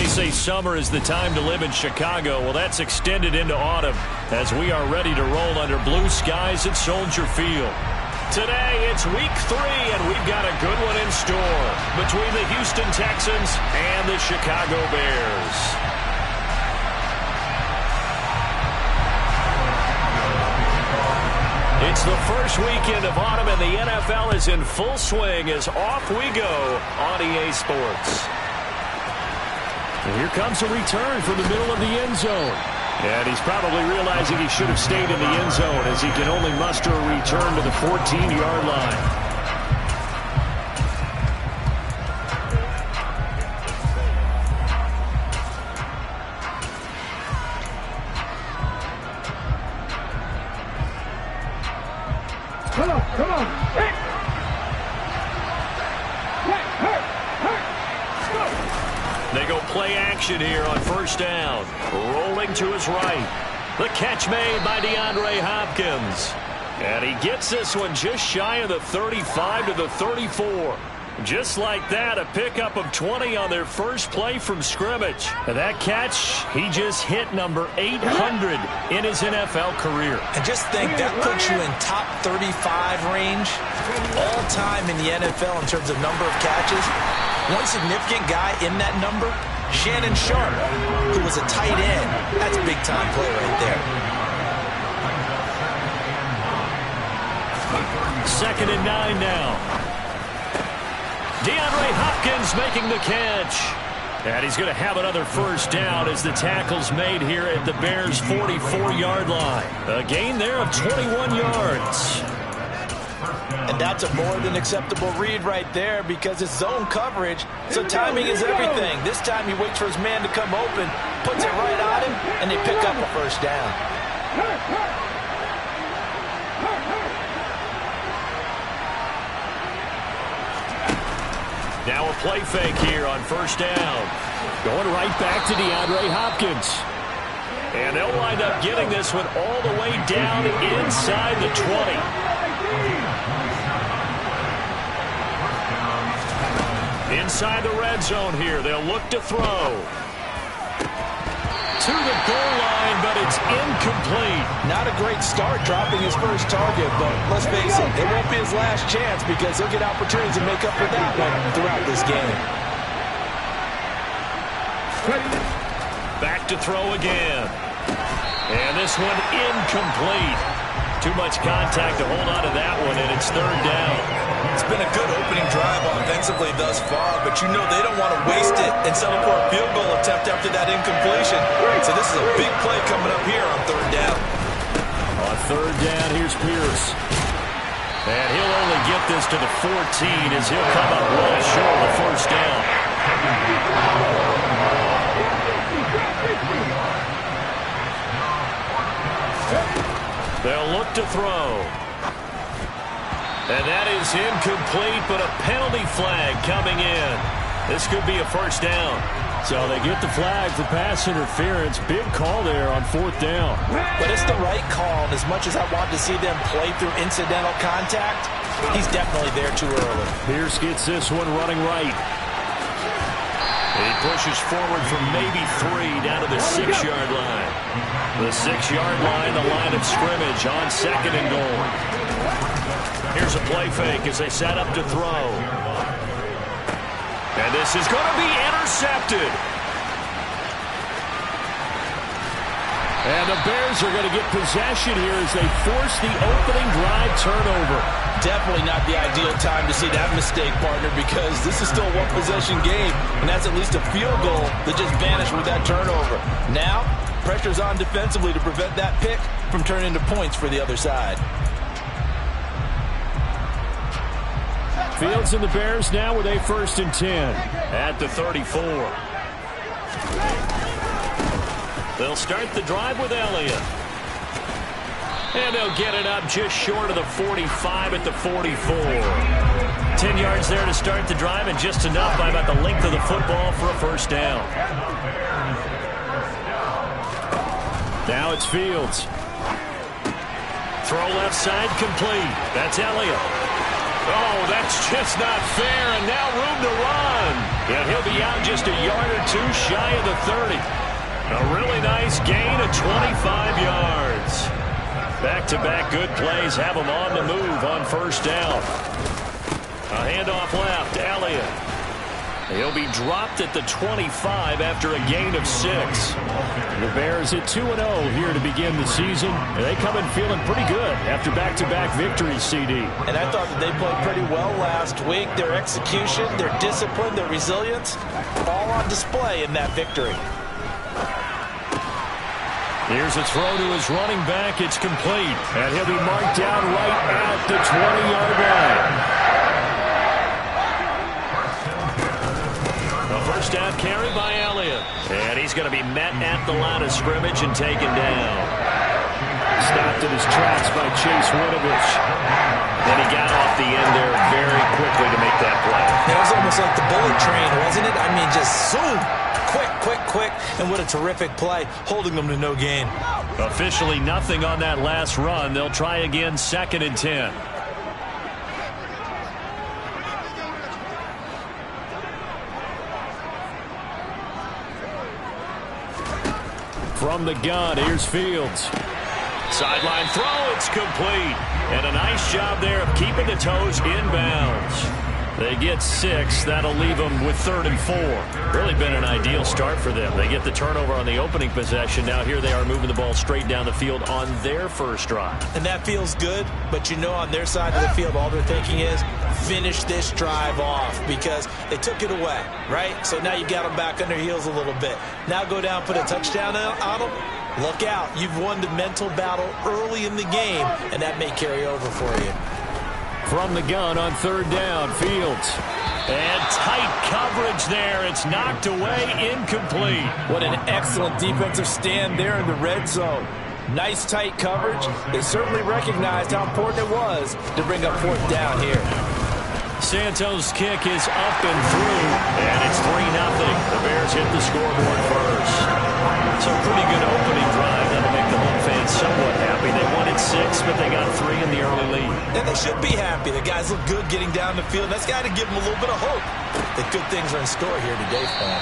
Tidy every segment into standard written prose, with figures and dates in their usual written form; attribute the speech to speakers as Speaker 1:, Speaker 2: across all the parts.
Speaker 1: They say summer is the time to live in Chicago. Well, that's extended into autumn as we are ready to roll under blue skies at Soldier Field. Today, it's week 3, and we've got a good one in store between the Houston Texans and the Chicago Bears. It's the first weekend of autumn, and the NFL is in full swing as off we go on EA Sports. And here comes a return from the middle of the end zone. And he's probably realizing he should have stayed in the end zone as he can only muster a return to the 14-yard line.
Speaker 2: Come on.
Speaker 1: They go play action here on first down. Rolling to his right. The catch made by DeAndre Hopkins. And he gets this one just shy of the 35 to the 34. Just like that, a pickup of 20 on their first play from scrimmage. And that catch, he just hit number 800 in his NFL career.
Speaker 3: And just think, that puts you in top 35 range all time in the NFL in terms of number of catches. One significant guy in that number, Shannon Sharpe, who was a tight end. That's a big-time play right there.
Speaker 1: 2nd and 9 now. DeAndre Hopkins making the catch. And he's going to have another first down as the tackle's made here at the Bears' 44-yard line. A gain there of 21 yards.
Speaker 3: And that's a more than acceptable read right there because it's zone coverage, so timing is everything. This time he waits for his man to come open, puts it right on him, and they pick up a first down.
Speaker 1: Now a play fake here on first down. Going right back to DeAndre Hopkins. And they'll wind up getting this one all the way down inside the 20. Inside the red zone here, they'll look to throw. To the goal line, but it's incomplete.
Speaker 3: Not a great start dropping his first target, but let's face it, it won't be his last chance because he'll get opportunities to make up for that one throughout this game.
Speaker 1: Back to throw again. And this one incomplete. Too much contact to hold on to that one, and it's 3rd down.
Speaker 3: It's been a good opening drive offensively thus far, but you know they don't want to waste it and settle for a field goal attempt after that incompletion. So this is a big play coming up here on 3rd down.
Speaker 1: On 3rd down, here's Pierce. And he'll only get this to the 14 as he'll come up well short of the first down. They'll look to throw. And that is incomplete, but a penalty flag coming in. This could be a first down. So they get the flag for pass interference. Big call there on 4th down.
Speaker 3: But it's the right call, and as much as I want to see them play through incidental contact, he's definitely there too early.
Speaker 1: Pierce gets this one running right. He pushes forward from maybe 3 down to the 6-yard line. The 6-yard line, the line of scrimmage on 2nd and goal. Here's a play fake as they set up to throw. And this is going to be intercepted. And the Bears are going to get possession here as they force the opening drive turnover.
Speaker 3: Definitely not the ideal time to see that mistake, partner, because this is still a one-possession game, and that's at least a field goal that just vanished with that turnover. Now, pressure's on defensively to prevent that pick from turning into points for the other side.
Speaker 1: Fields and the Bears now with a 1st and 10 at the 34. They'll start the drive with Elliott. And they'll get it up just short of the 45 at the 44. 10 yards there to start the drive, and just enough by about the length of the football for a first down. Now it's Fields. Throw left side complete. That's Elliott. Oh, that's just not fair, and now room to run. And he'll be out just a yard or two shy of the 30. A really nice gain of 25 yards. Back-to-back good plays have him on the move on first down. A handoff left, Elliott. He'll be dropped at the 25 after a gain of 6.
Speaker 2: The Bears at 2-0 here to begin the season. They come in feeling pretty good after back-to-back victories, CD.
Speaker 3: And I thought that they played pretty well last week. Their execution, their discipline, their resilience, all on display in that victory.
Speaker 1: Here's a throw to his running back. It's complete. And he'll be marked down right at the 20-yard line. First down carry by Elliott. And he's going to be met at the line of scrimmage and taken down.
Speaker 2: Stopped in his tracks by Chase Winovich.
Speaker 1: Then he got off the end there very quickly to make that play.
Speaker 3: It was almost like the bullet train, wasn't it? I mean, just zoom. Quick. And what a terrific play, holding them to no gain.
Speaker 1: Officially nothing on that last run. They'll try again, 2nd and 10. From the gun, here's Fields. Sideline throw, it's complete. And a nice job there of keeping the toes inbounds. They get 6. That'll leave them with 3rd and 4. Really been an ideal start for them. They get the turnover on the opening possession. Now here they are moving the ball straight down the field on their first drive.
Speaker 3: And that feels good, but you know on their side of the field, all they're thinking is finish this drive off because they took it away, right? So now you got them back on their heels a little bit. Now go down, put a touchdown on them. Look out. You've won the mental battle early in the game, and that may carry over for you.
Speaker 1: From the gun on 3rd down, Fields. And tight coverage there. It's knocked away, incomplete.
Speaker 3: What an excellent defensive stand there in the red zone. Nice tight coverage. They certainly recognized how important it was to bring up 4th down here.
Speaker 1: Santos' kick is up and through, and it's 3-0. The Bears hit the scoreboard first. So pretty good opening drive. That'll make the home fans somewhat happy. They wanted 6, but they got 3 in the early lead.
Speaker 3: And they should be happy. The guys look good getting down the field. That's got to give them a little bit of hope that good things are in store here today for them.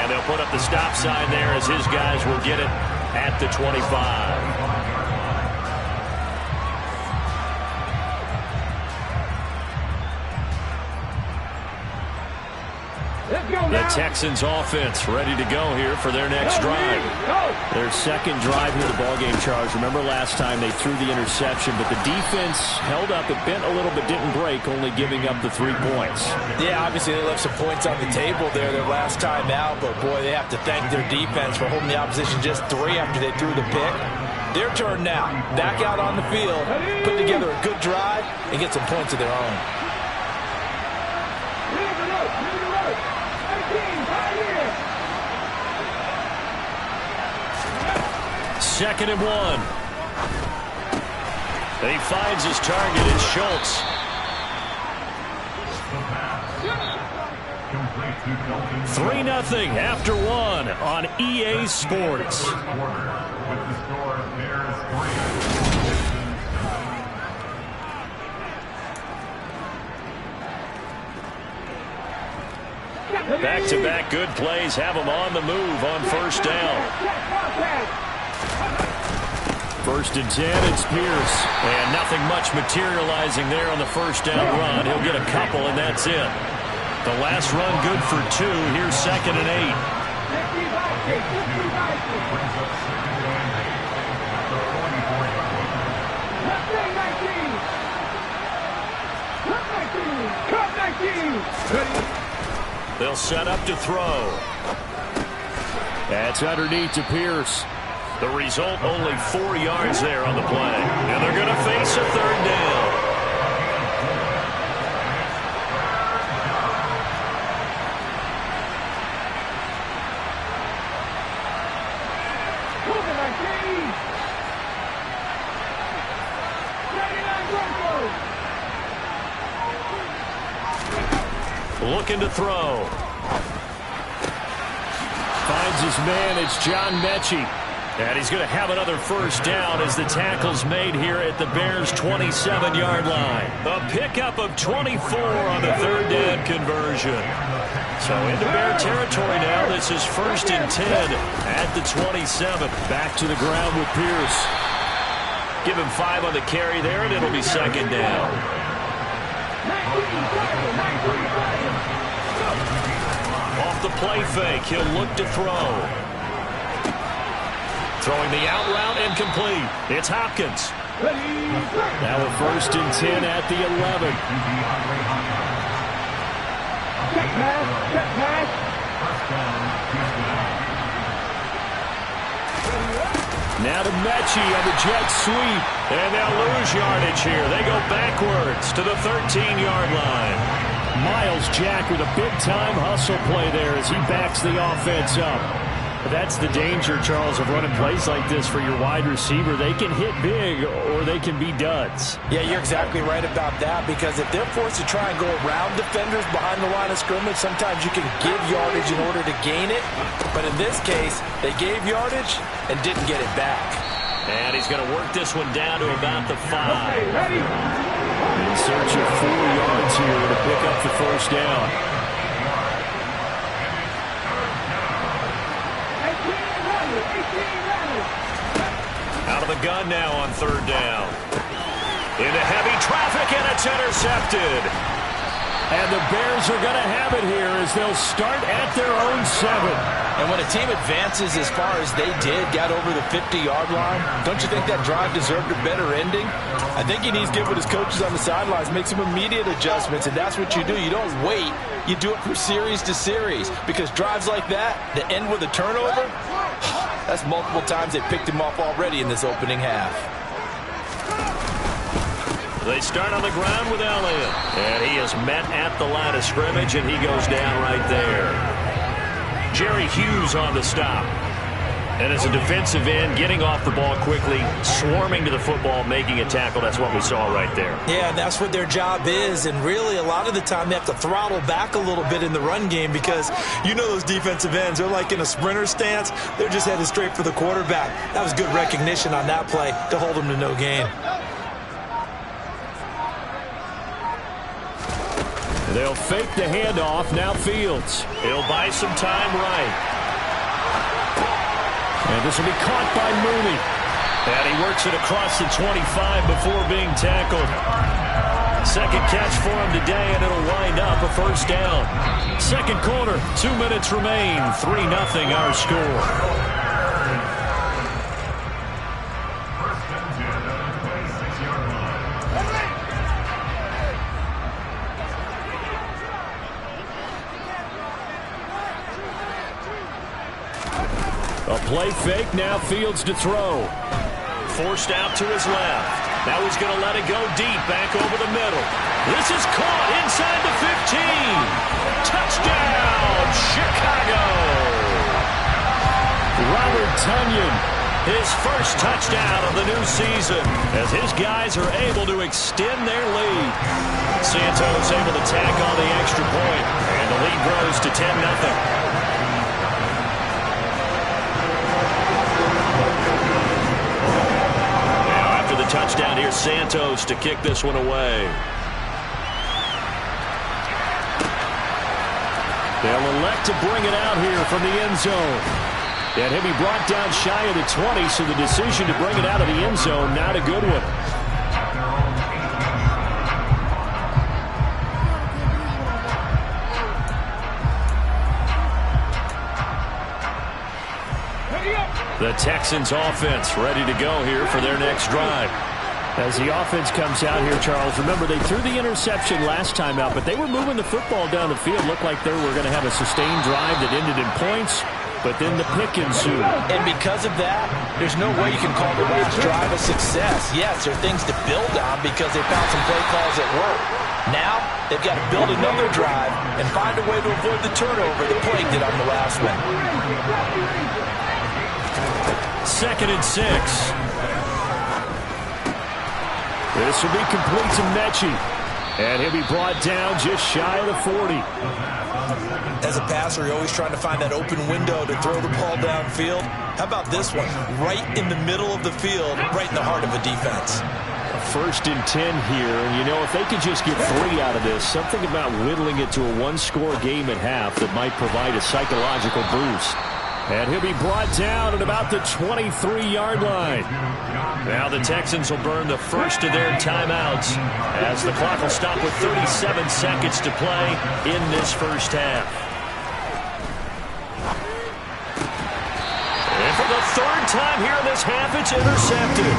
Speaker 1: And they'll put up the stop sign there as his guys will get it at the 25. The Texans offense ready to go here for their next drive. Their 2nd drive here, the ballgame, Charles. Remember last time they threw the interception, but the defense held up. It bent a little but didn't break, only giving up the 3 points.
Speaker 3: Yeah, obviously they left some points on the table there their last time out, but boy, they have to thank their defense for holding the opposition just 3 after they threw the pick. Their turn now. Back out on the field, put together a good drive, and get some points of their own.
Speaker 1: 2nd and 1. And he finds his target. It's Schultz. Three 0 after 1 on EA Sports. Back-to-back good plays have them on the move on first down. 1st and 10, it's Pierce. And nothing much materializing there on the first down run. He'll get a couple, and that's it. The last run good for 2. Here's 2nd and 8. They'll set up to throw. That's underneath to Pierce. The result, only 4 yards there on the play. And they're going to face a 3rd down. Looking to throw. Finds his man. It's John Mechie. And he's going to have another first down as the tackle's made here at the Bears' 27-yard line. A pickup of 24 on the third down conversion. So into Bear territory now. This is 1st and 10 at the 27.
Speaker 2: Back to the ground with Pierce.
Speaker 1: Give him 5 on the carry there, and it'll be 2nd down. Off the play fake, he'll look to throw. Throwing the out route incomplete. It's Hopkins.
Speaker 2: Now a 1st and 10 at the 11. Now to Mechie on the jet sweep.
Speaker 1: And they'll lose yardage here. They go backwards to the 13-yard line.
Speaker 2: Myles Jack with a big-time hustle play there as he backs the offense up. That's the danger, Charles, of running plays like this for your wide receiver. They can hit big or they can be duds.
Speaker 3: Yeah, you're exactly right about that, because if they're forced to try and go around defenders behind the line of scrimmage, sometimes you can give yardage in order to gain it. But in this case, they gave yardage and didn't get it back.
Speaker 1: And he's going to work this one down to about the 5.
Speaker 2: In search of 4 yards here to pick up the first down.
Speaker 1: Out of the gun now on 3rd down. Into heavy traffic, and it's intercepted.
Speaker 2: And the Bears are going to have it here as they'll start at their own 7.
Speaker 3: And when a team advances as far as they did, got over the 50-yard line, don't you think that drive deserved a better ending? I think he needs to get with his coaches on the sidelines, make some immediate adjustments, and that's what you do. You don't wait. You do it from series to series, because drives like that end with a turnover, that's multiple times they picked him off already in this opening half.
Speaker 1: They start on the ground with Elliott. And he is met at the line of scrimmage, and he goes down right there. Jerry Hughes on the stop. And as a defensive end, getting off the ball quickly, swarming to the football, making a tackle, that's what we saw right there.
Speaker 3: Yeah, that's what their job is. And really, a lot of the time, they have to throttle back a little bit in the run game, because you know those defensive ends, they're like in a sprinter stance. They're just headed straight for the quarterback. That was good recognition on that play to hold them to no gain.
Speaker 2: They'll fake the handoff. Now Fields.
Speaker 1: He'll buy some time right.
Speaker 2: And this will be caught by Mooney.
Speaker 1: And he works it across the 25 before being tackled. Second catch for him today, and it'll wind up a first down. Second quarter, 2 minutes remain. 3-0 our score.
Speaker 2: A play fake, now Fields to throw.
Speaker 1: Forced out to his left. Now he's going to let it go deep, back over the middle. This is caught inside the 15. Touchdown, Chicago.
Speaker 2: Robert Tonyan.
Speaker 1: His first touchdown of the new season, as his guys are able to extend their lead. Santos able to tack on the extra point, and the lead grows to 10-0. Touchdown here, Santos to kick this one away.
Speaker 2: They'll elect to bring it out here from the end zone. And he'll be brought down shy of the 20, so the decision to bring it out of the end zone, not a good one.
Speaker 1: The Texans offense ready to go here for their next drive.
Speaker 2: As the offense comes out here, Charles, remember they threw the interception last time out, but they were moving the football down the field. Looked like they were going to have a sustained drive that ended in points, but then the pick ensued.
Speaker 3: And because of that, there's no way you can call the last drive a success. Yes, there are things to build on because they found some play calls that work. Now, they've got to build another drive and find a way to avoid the turnover the play did on the last one.
Speaker 1: 2nd and 6.
Speaker 2: This will be complete to Mechie. And he'll be brought down just shy of the 40.
Speaker 3: As a passer, you're always trying to find that open window to throw the ball downfield. How about this one? Right in the middle of the field, right in the heart of a defense.
Speaker 2: 1st and 10 here, and you know, if they could just get 3 out of this, something about whittling it to a one-score game at half that might provide a psychological boost. And he'll be brought down at about the 23-yard line. Now the Texans will burn the first of their timeouts as the clock will stop with 37 seconds to play in this first half. And for the 3rd time here in this half, it's intercepted.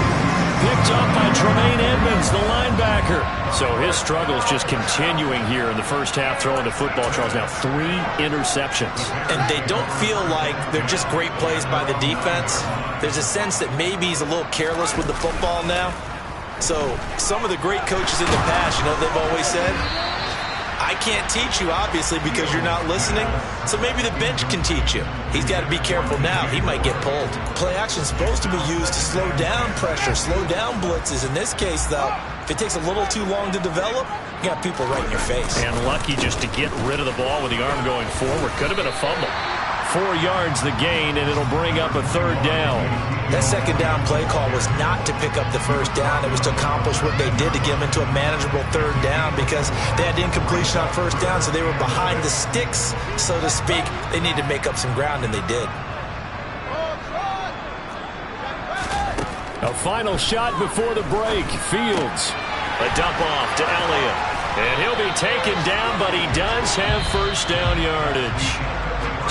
Speaker 2: Picked up by Tremaine Edmonds, the linebacker. So his struggles just continuing here in the first half throwing the football, Charles. Now 3 interceptions.
Speaker 3: And they don't feel like they're just great plays by the defense. There's a sense that maybe he's a little careless with the football now. So some of the great coaches in the past, you know, they've always said, I can't teach you, obviously, because you're not listening. So maybe the bench can teach you. He's got to be careful now. He might get pulled. Play action is supposed to be used to slow down pressure, slow down blitzes. In this case, though, if it takes a little too long to develop, you got people right in your face.
Speaker 2: And lucky just to get rid of the ball with the arm going forward. Could have been a fumble. 4 yards the gain, and it'll bring up a 3rd down.
Speaker 3: That 2nd down play call was not to pick up the 1st down. It was to accomplish what they did to get them into a manageable 3rd down because they had incompletion on 1st down, so they were behind the sticks, so to speak. They needed to make up some ground, and they did.
Speaker 2: A final shot before the break. Fields.
Speaker 1: A dump off to Elliott. And he'll be taken down, but he does have 1st down yardage.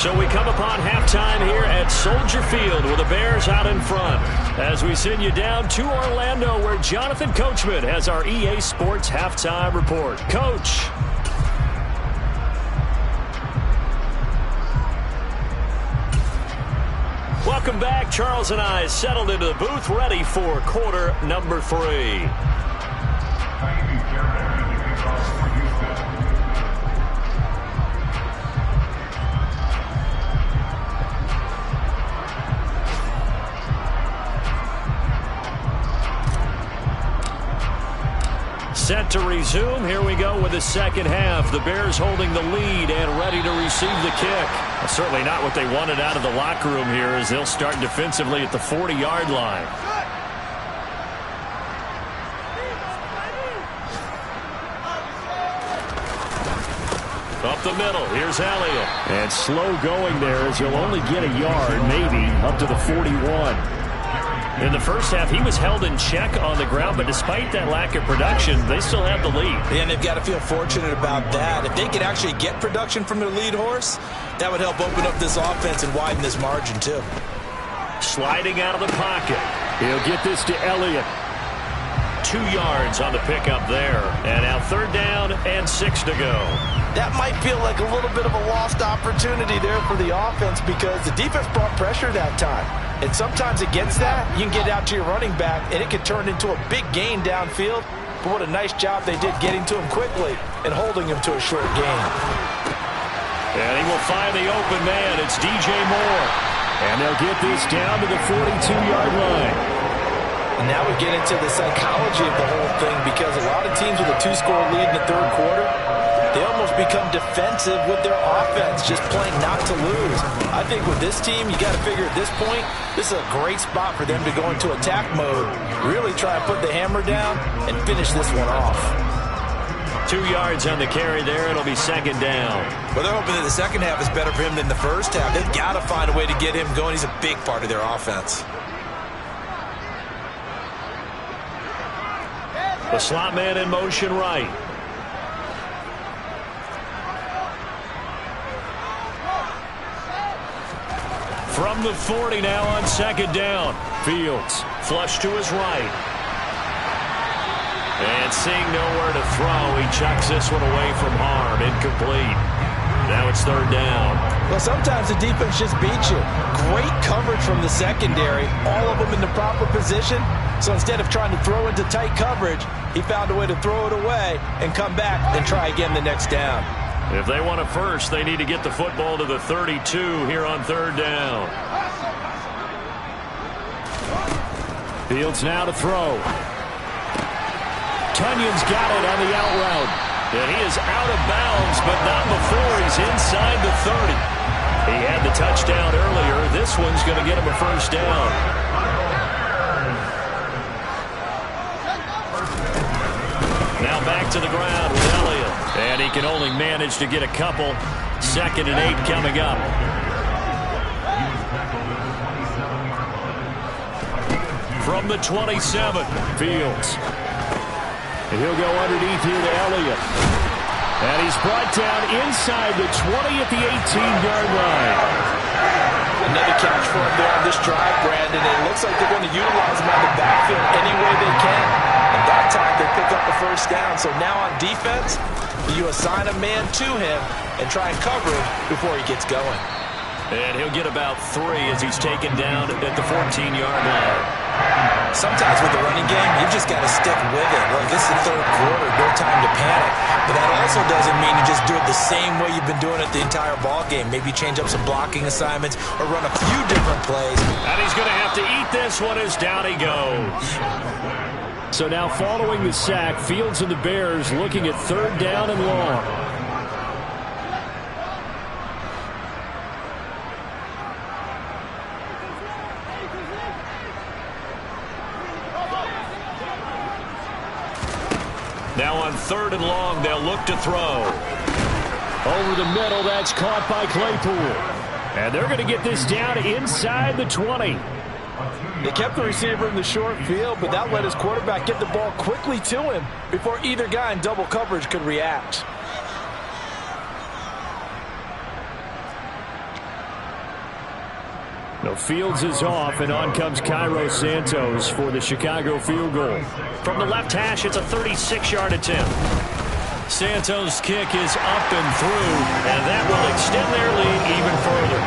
Speaker 1: So we come upon halftime here at Soldier Field with the Bears out in front as we send you down to Orlando where Jonathan Coachman has our EA Sports halftime report. Coach. Welcome back. Charles and I settled into the booth ready for quarter number 3. Set to resume. Here we go with the second half. The Bears holding the lead and ready to receive the kick. Well, certainly not what they wanted out of the locker room here as they'll start defensively at the 40-yard line. Up the middle. Here's Elliott.
Speaker 2: And slow going there as you'll only get a yard, maybe, up to the 41.
Speaker 1: In the first half, he was held in check on the ground, but despite that lack of production, they still have the lead.
Speaker 3: And they've got to feel fortunate about that. If they could actually get production from their lead horse, that would help open up this offense and widen this margin, too.
Speaker 1: Sliding out of the pocket.
Speaker 2: He'll get this to Elliott.
Speaker 1: 2 yards on the pickup there. And now 3rd down and 6 to go.
Speaker 3: That might feel like a little bit of a lost opportunity there for the offense because the defense brought pressure that time. And sometimes against that, you can get out to your running back, and it can turn into a big gain downfield. But what a nice job they did getting to him quickly and holding him to a short gain.
Speaker 1: And he will find the open man. It's DJ Moore.
Speaker 2: And they'll get this down to the 42-yard line.
Speaker 3: And now we get into the psychology of the whole thing because a lot of teams with a 2-score lead in the 3rd quarter, they almost become defensive with their offense, just playing not to lose. I think with this team, you got to figure at this point, this is a great spot for them to go into attack mode, really try and put the hammer down and finish this one off.
Speaker 1: 2 yards on the carry there. It'll be 2nd down.
Speaker 3: Well, they're hoping that the second half is better for him than the first half. They've got to find a way to get him going. He's a big part of their offense.
Speaker 1: The slot man in motion right. From the 40 now on 2nd down. Fields flush to his right. And seeing nowhere to throw, he chucks this one away from harm. Incomplete. Now it's 3rd down.
Speaker 3: Well, sometimes the defense just beats you. Great coverage from the secondary. All of them in the proper position. So instead of trying to throw into tight coverage, he found a way to throw it away and come back and try again the next down.
Speaker 1: If they want a first, they need to get the football to the 32 here on 3rd down.
Speaker 2: Fields now to throw. Tunyon's got it on the out route.
Speaker 1: And he is out of bounds, but not before he's inside the 30. He had the touchdown earlier. This one's going to get him a first down. Now back to the ground with Elliott. And he can only manage to get a couple. 2nd and 8 coming up. From the 27, Fields. And he'll go underneath here to Elliott. And he's brought down inside the 20 at the 18-yard line.
Speaker 3: Another catch for him there on this drive, Brandon. It looks like they're going to utilize him on the backfield any way they can. And that time they pick up the first down. So now on defense, you assign a man to him and try and cover him before he gets going.
Speaker 1: And he'll get about 3 as he's taken down at the 14-yard line.
Speaker 3: Sometimes with the running game, you just got to stick with it. Look, this is the third quarter, no time to panic. But that also doesn't mean you just do it the same way you've been doing it the entire ball game. Maybe change up some blocking assignments or run a few different plays.
Speaker 1: And he's going to have to eat this one as down he goes.
Speaker 2: So now following the sack, Fields and the Bears looking at 3rd down and long.
Speaker 1: Now on 3rd and long, they'll look to throw.
Speaker 2: Over the middle, that's caught by Claypool. And they're going to get this down inside the 20.
Speaker 4: They kept the receiver in the short field, but that let his quarterback get the ball quickly to him before either guy in double coverage could react.
Speaker 2: No, Fields is off, and on comes Cairo Santos for the Chicago field goal.
Speaker 1: From the left hash, it's a 36-yard attempt. Santos' kick is up and through, and that will extend their lead even further.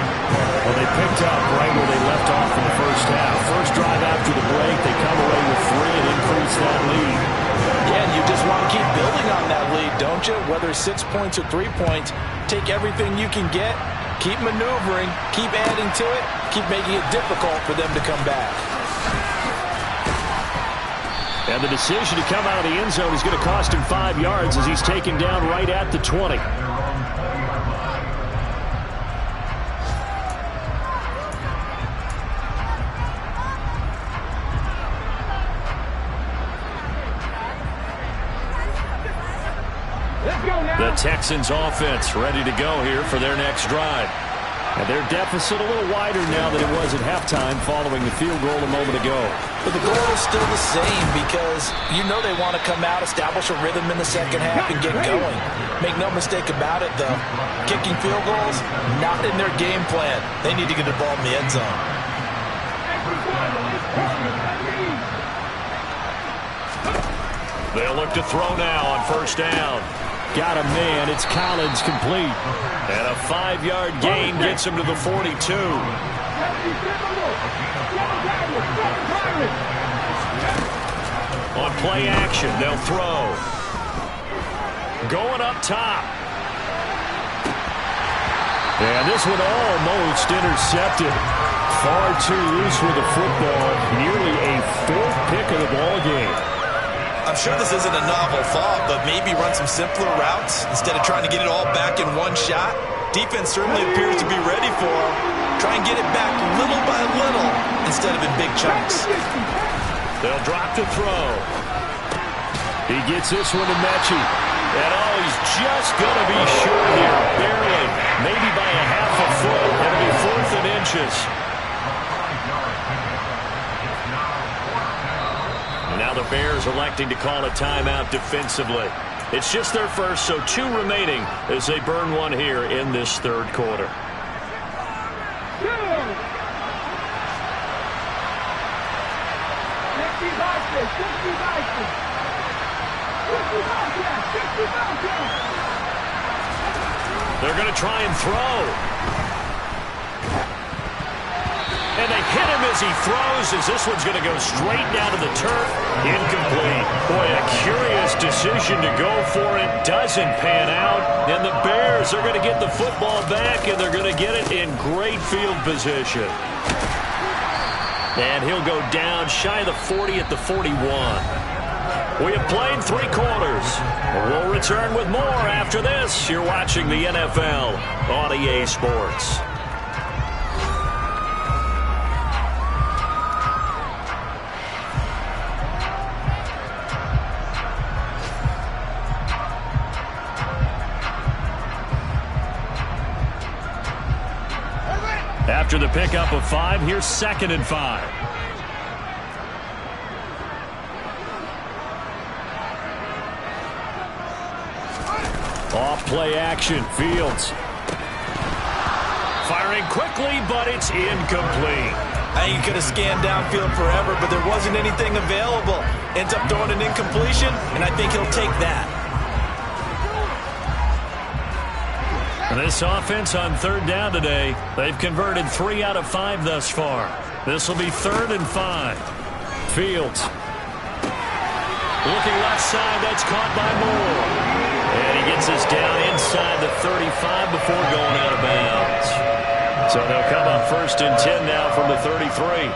Speaker 2: Well, they picked up right where they left off in the first half. First drive after the break, they come away with 3 and increase that lead.
Speaker 4: Yeah, and you just want to keep building on that lead, don't you? Whether 6 points or 3 points, take everything you can get. Keep maneuvering, keep adding to it, keep making it difficult for them to come back.
Speaker 2: And the decision to come out of the end zone is going to cost him 5 yards as he's taken down right at the 20.
Speaker 1: The Texans offense ready to go here for their next drive.
Speaker 2: And their deficit a little wider now than it was at halftime following the field goal a moment ago.
Speaker 3: But the goal is still the same because you know they want to come out, establish a rhythm in the second half, and get going. Make no mistake about it, though. Kicking field goals, not in their game plan. They need to get the ball in the end zone.
Speaker 1: They'll look to throw now on 1st down.
Speaker 2: Got a man. It's Collins complete.
Speaker 1: And a 5-yard gain gets him to the 42. On play action, they'll throw. Going up top.
Speaker 2: And this one almost intercepted. Far too loose with the football. Nearly a 4th pick of the ball game.
Speaker 3: I'm sure this isn't a novel thought, but maybe run some simpler routes instead of trying to get it all back in one shot. Defense certainly appears to be ready for him. Try and get it back little by little instead of in big chunks.
Speaker 1: They'll drop to throw.
Speaker 2: He gets this one to Mechie.
Speaker 1: And he's just going to be short here, barely. Maybe by a half a foot. It'll be 4th and inches. Now the Bears electing to call a timeout defensively. It's just their first, so 2 remaining as they burn one here in this 3rd quarter. They're going to try and throw. And they hit him as he throws, as this one's going to go straight down to the turf. Incomplete. Boy, a curious decision to go for it. Doesn't pan out. And the Bears are going to get the football back, and they're going to get it in great field position. And he'll go down shy of the 40 at the 41. We have played 3 quarters. We'll return with more after this. You're watching the NFL on EA Sports. After the pickup of 5, here's 2nd and 5. Off play action, Fields. Firing quickly, but it's incomplete.
Speaker 3: I think he could have scanned downfield forever, but there wasn't anything available. Ends up throwing an incompletion, and I think he'll take that.
Speaker 1: This offense on 3rd down today, they've converted 3 out of 5 thus far. This will be 3rd and 5. Fields. Looking left side, that's caught by Moore. And he gets us down inside the 35 before going out of bounds. So they'll come up 1st and 10 now from the 33.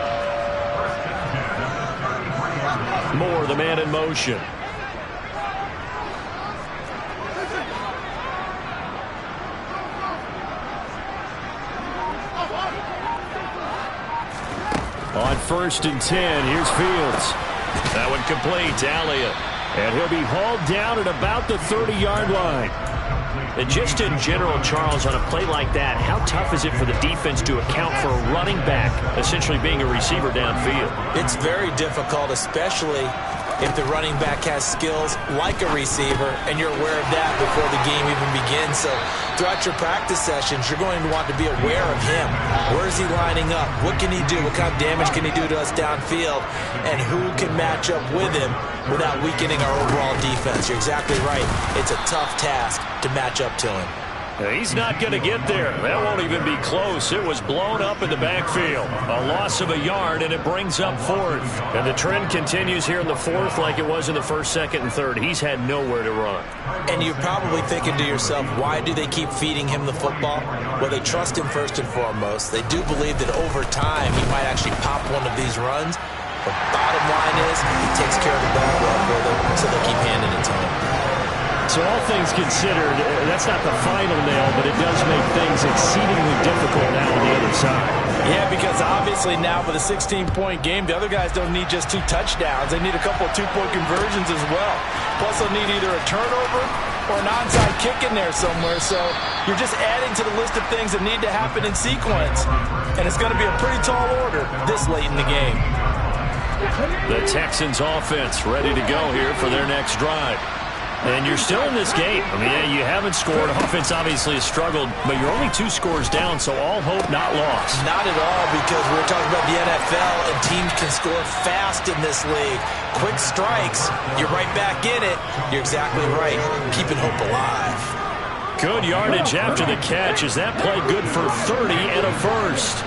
Speaker 1: Moore, the man in motion. On 1st and 10, here's Fields. That one complete to Elliott. And he'll be hauled down at about the 30-yard line. And just in general, Charles, on a play like that, how tough is it for the defense to account for a running back essentially being a receiver downfield?
Speaker 3: It's very difficult, especially if the running back has skills like a receiver, and you're aware of that before the game even begins. So throughout your practice sessions, you're going to want to be aware of him. Where is he lining up? What can he do? What kind of damage can he do to us downfield? And who can match up with him without weakening our overall defense? You're exactly right. It's a tough task to match up to him.
Speaker 1: He's not going to get there. That won't even be close. It was blown up in the backfield. A loss of a yard, and it brings up 4th. And the trend continues here in the 4th like it was in the 1st, 2nd, and 3rd. He's had nowhere to run.
Speaker 3: And you're probably thinking to yourself, why do they keep feeding him the football? Well, they trust him first and foremost. They do believe that over time he might actually pop one of these runs. But bottom line is, he takes care of the ball well for them, so they keep handing it to him.
Speaker 2: So all things considered, that's not the final nail, but it does make things exceedingly difficult now on the other side.
Speaker 3: Yeah, because obviously now with a 16-point game, the other guys don't need just 2 touchdowns. They need a couple of 2-point conversions as well. Plus they'll need either a turnover or an onside kick in there somewhere. So you're just adding to the list of things that need to happen in sequence. And it's going to be a pretty tall order this late in the game.
Speaker 1: The Texans offense ready to go here for their next drive. And you're still in this game. I mean, yeah, you haven't scored. Offense obviously has struggled, but you're only 2 scores down, so all hope not lost.
Speaker 3: Not at all, because we're talking about the NFL, and teams can score fast in this league. Quick strikes, you're right back in it. You're exactly right. Keeping hope alive.
Speaker 1: Good yardage after the catch. Is that play good for 30 and a first?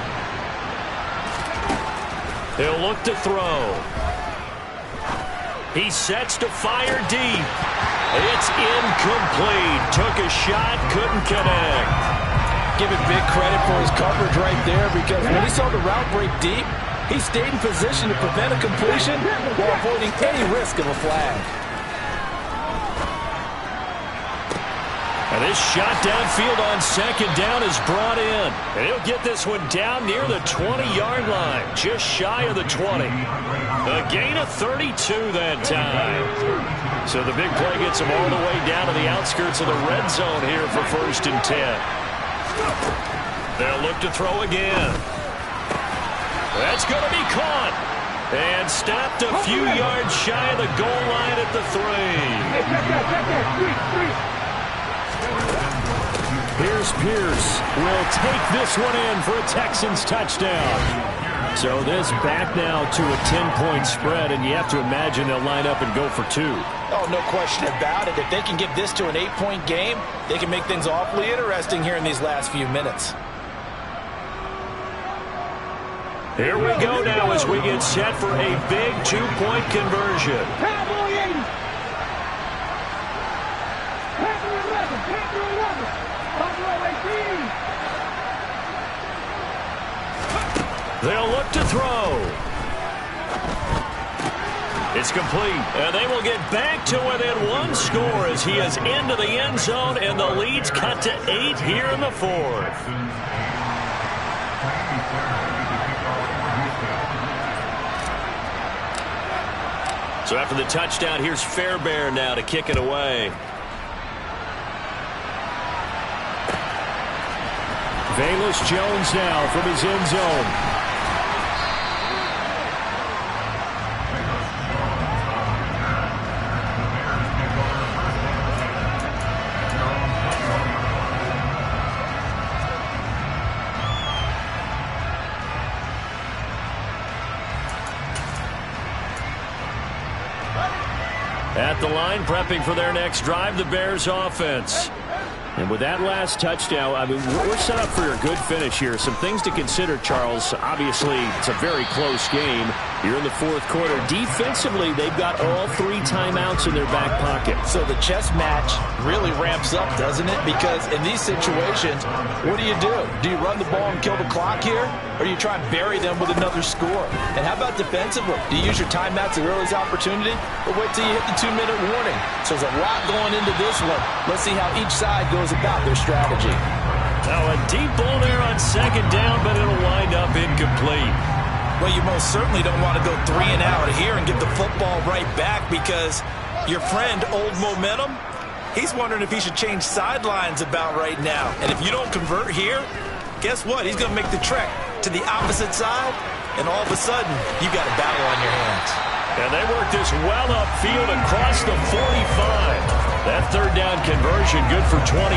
Speaker 1: He'll look to throw. He sets to fire deep. It's incomplete. Took a shot, couldn't connect.
Speaker 4: Give it big credit for his coverage right there, because when he saw the route break deep, he stayed in position to prevent a completion while avoiding any risk of a flag.
Speaker 1: And this shot downfield on 2nd down is brought in. And he'll get this one down near the 20-yard line, just shy of the 20. A gain of 32 that time. So the big play gets him all the way down to the outskirts of the red zone here for 1st and 10. They'll look to throw again. That's going to be caught. And stopped a few yards shy of the goal line at the 3.
Speaker 2: Here's Pierce. Will take this one in for a Texans touchdown. So this back now to a 10-point spread, and you have to imagine they'll line up and go for 2.
Speaker 4: Oh, no question about it. If they can get this to an 8-point game, they can make things awfully interesting here in these last few minutes.
Speaker 1: Here we go now as we get set for a big 2-point conversion. They'll look to throw. It's complete, and they will get back to within one score as he is into the end zone, and the lead's cut to 8 here in the fourth. So after the touchdown, here's Fairbairn now to kick it away.
Speaker 2: Velus Jones now from his end zone.
Speaker 1: At the line, prepping for their next drive, the Bears offense.
Speaker 2: And with that last touchdown, I mean, we're set up for a good finish here. Some things to consider, Charles. Obviously, it's a very close game. You're in the fourth quarter. Defensively, they've got all 3 timeouts in their back pocket.
Speaker 3: So the chess match really ramps up, doesn't it? Because in these situations, what do? Do you run the ball and kill the clock here? Or do you try and bury them with another score? And how about defensively? Do you use your timeouts at earliest opportunity? Or wait till you hit the 2-minute warning? So there's a lot going into this one. Let's see how each side goes about their strategy.
Speaker 1: Now a deep ball there on second down, but it'll wind up incomplete.
Speaker 3: Well, you most certainly don't want to go 3 and out here and get the football right back because your friend, Old Momentum, he's wondering if he should change sidelines about right now. And if you don't convert here, guess what? He's going to make the trek to the opposite side, and all of a sudden, you got a battle on your hands.
Speaker 1: And they work this well upfield across the 45. That third down conversion good for 23.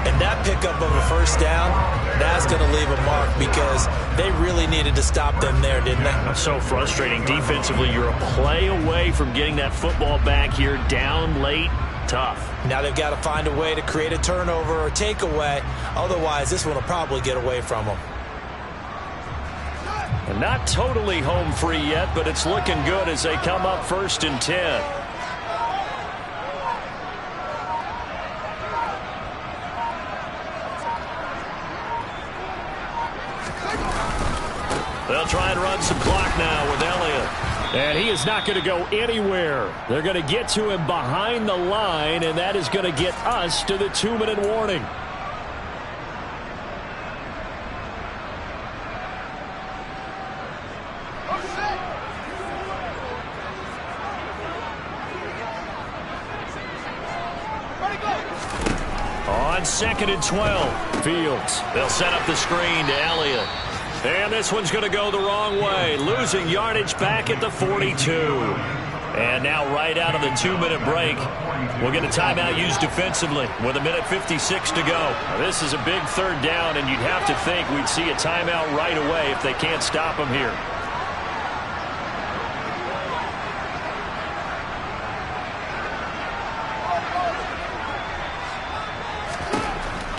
Speaker 3: And that pickup of a first down, that's going to leave a mark because they really needed to stop them there, didn't they?
Speaker 1: So frustrating. Defensively, you're a play away from getting that football back here down late. Tough.
Speaker 3: Now they've got to find a way to create a turnover or takeaway. Otherwise, this one will probably get away from them.
Speaker 1: And not totally home free yet, but it's looking good as they come up 1st and 10. They'll try and run some clock now with Elliott.
Speaker 2: And he is not going to go anywhere. They're going to get to him behind the line, and that is going to get us to the 2-minute warning.
Speaker 1: On 2nd and 12,
Speaker 2: Fields.
Speaker 1: They'll set up the screen to Elliott. And this one's going to go the wrong way, losing yardage back at the 42. And now right out of the 2-minute break, we'll get a timeout used defensively with 1:56 to go. This is a big third down, and you'd have to think we'd see a timeout right away if they can't stop him here.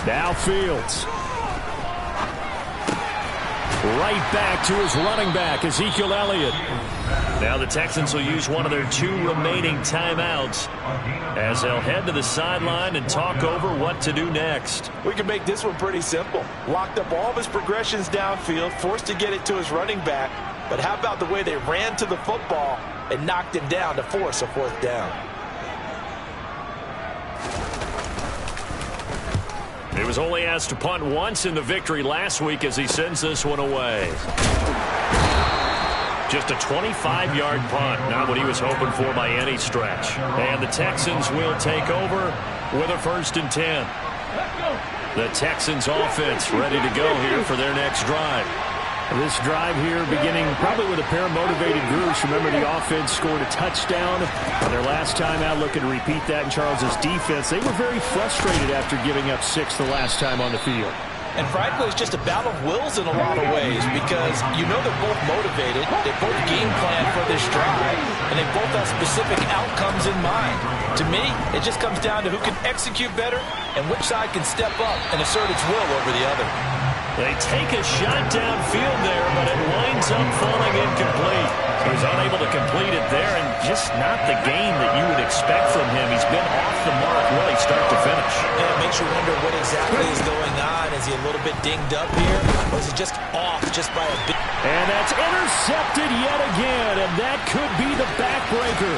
Speaker 2: Now Fields. Right back to his running back, Ezekiel Elliott.
Speaker 1: Now the Texans will use one of their 2 remaining timeouts as they'll head to the sideline and talk over what to do next.
Speaker 4: We can make this one pretty simple. Locked up all of his progressions downfield, forced to get it to his running back. But how about the way they ran to the football and knocked him down to force a 4th down?
Speaker 1: He was only asked to punt once in the victory last week as he sends this one away. Just a 25-yard punt, not what he was hoping for by any stretch. And the Texans will take over with a 1st and 10. The Texans offense ready to go here for their next drive.
Speaker 2: This drive here beginning probably with a pair of motivated groups. Remember, the offense scored a touchdown on their last time out, looking to repeat that in Charles's defense. They were very frustrated after giving up 6 the last time on the field.
Speaker 3: And frankly, it's just a battle of wills in a lot of ways because you know they're both motivated. They both game plan for this drive, and they both have specific outcomes in mind. To me, it just comes down to who can execute better and which side can step up and assert its will over the other.
Speaker 1: They take a shot downfield there, but it winds up falling incomplete. So he's unable to complete it there, and just not the game that you would expect from him. He's been off the mark really start to finish.
Speaker 3: And it makes you wonder what exactly is going on Is he a little bit dinged up here, or is he just off just by a bit?
Speaker 2: And that's intercepted yet again, and that could be the backbreaker.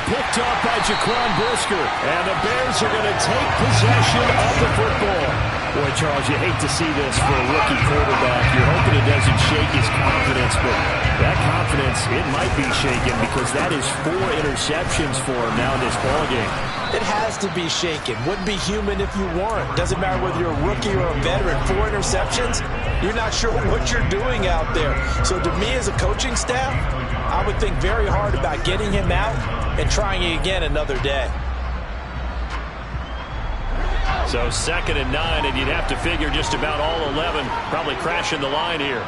Speaker 2: Picked up by Jaquan Brisker, and the Bears are going to take possession of the football. Boy, Charles, you hate to see this for a rookie quarterback. You're hoping it doesn't shake his confidence, but that confidence, it might be shaken because that is 4 interceptions for him now in this ballgame.
Speaker 3: It has to be shaken. Wouldn't be human if you weren't. Doesn't matter whether you're a rookie or a veteran. 4 interceptions, you're not sure what you're doing out there. So to me as a coaching staff, I would think very hard about getting him out and trying it again another day.
Speaker 1: So 2nd and 9, and you'd have to figure just about all 11 probably crashing the line here.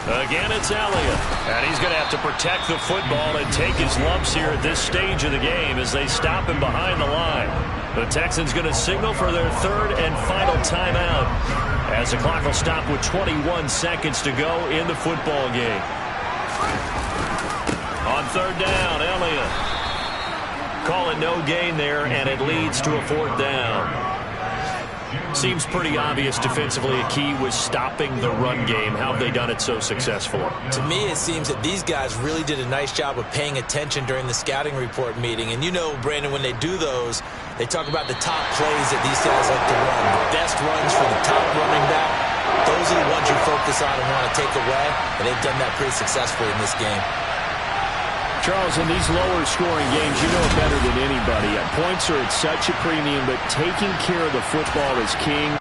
Speaker 1: Again, it's Elliott. And he's going to have to protect the football and take his lumps here at this stage of the game as they stop him behind the line. The Texans going to signal for their 3rd and final timeout as the clock will stop with 21 seconds to go in the football game. On 3rd down, Elliott. Call it no gain there, and it leads to a 4th down. Seems pretty obvious defensively a key was stopping the run game. How have they done it so successfully?
Speaker 3: To me, it seems that these guys really did a nice job of paying attention during the scouting report meeting. And you know, Brandon, when they do those, they talk about the top plays that these guys like to run. The best runs for the top running back. Those are the ones you focus on and want to take away. And they've done that pretty successfully in this game.
Speaker 2: Charles, in these lower-scoring games, you know it better than anybody. Points are at such a premium, but taking care of the football is king.